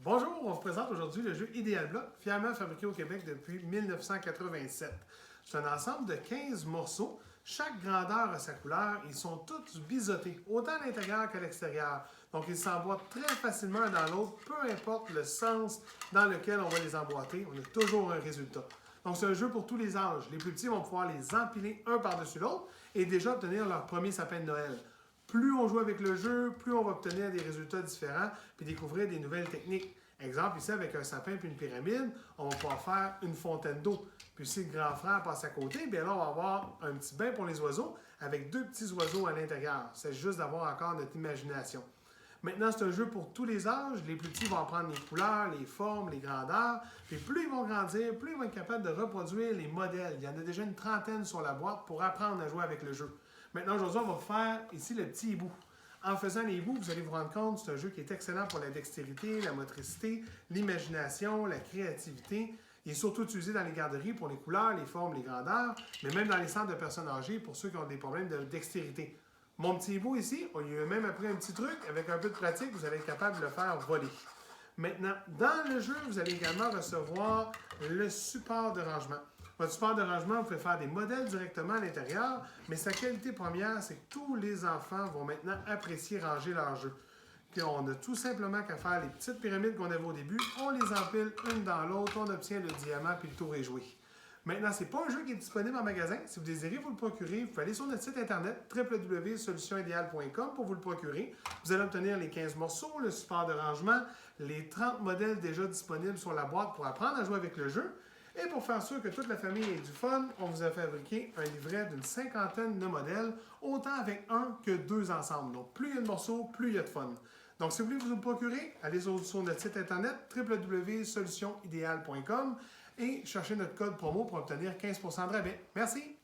Bonjour, on vous présente aujourd'hui le jeu Ideal Block, fièrement fabriqué au Québec depuis 1987. C'est un ensemble de 15 morceaux. Chaque grandeur a sa couleur. Ils sont tous biseautés, autant à l'intérieur qu'à l'extérieur. Donc, ils s'emboîtent très facilement l'un dans l'autre, peu importe le sens dans lequel on va les emboîter. On a toujours un résultat. Donc, c'est un jeu pour tous les âges. Les plus petits vont pouvoir les empiler un par-dessus l'autre et déjà obtenir leur premier sapin de Noël. Plus on joue avec le jeu, plus on va obtenir des résultats différents puis découvrir des nouvelles techniques. Exemple, ici, avec un sapin puis une pyramide, on va pouvoir faire une fontaine d'eau. Puis si le grand frère passe à côté, bien là, on va avoir un petit bain pour les oiseaux avec deux petits oiseaux à l'intérieur. C'est juste d'avoir encore notre imagination. Maintenant, c'est un jeu pour tous les âges. Les plus petits vont apprendre les couleurs, les formes, les grandeurs. Puis plus ils vont grandir, plus ils vont être capables de reproduire les modèles. Il y en a déjà une trentaine sur la boîte pour apprendre à jouer avec le jeu. Maintenant, aujourd'hui, on va faire ici le petit hibou. En faisant les hiboux, vous allez vous rendre compte que c'est un jeu qui est excellent pour la dextérité, la motricité, l'imagination, la créativité. Il est surtout utilisé dans les garderies pour les couleurs, les formes, les grandeurs, mais même dans les centres de personnes âgées pour ceux qui ont des problèmes de dextérité. Mon petit hibou ici, on lui a même appris un petit truc. Avec un peu de pratique, vous allez être capable de le faire voler. Maintenant, dans le jeu, vous allez également recevoir le support de rangement. Votre support de rangement, vous pouvez faire des modèles directement à l'intérieur, mais sa qualité première, c'est que tous les enfants vont maintenant apprécier ranger leur jeu. Puis on a tout simplement qu'à faire les petites pyramides qu'on avait au début, on les empile une dans l'autre, on obtient le diamant, puis le tour est joué. Maintenant, ce n'est pas un jeu qui est disponible en magasin. Si vous désirez vous le procurer, vous pouvez aller sur notre site internet www.solutionideal.com pour vous le procurer. Vous allez obtenir les 15 morceaux, le support de rangement, les 30 modèles déjà disponibles sur la boîte pour apprendre à jouer avec le jeu. Et pour faire sûr que toute la famille ait du fun, on vous a fabriqué un livret d'une cinquantaine de modèles, autant avec un que deux ensemble. Donc, plus il y a de morceaux, plus il y a de fun. Donc, si vous voulez vous le procurer, allez sur notre site internet www.solutionideal.com et cherchez notre code promo pour obtenir 15 % de rabais. Merci!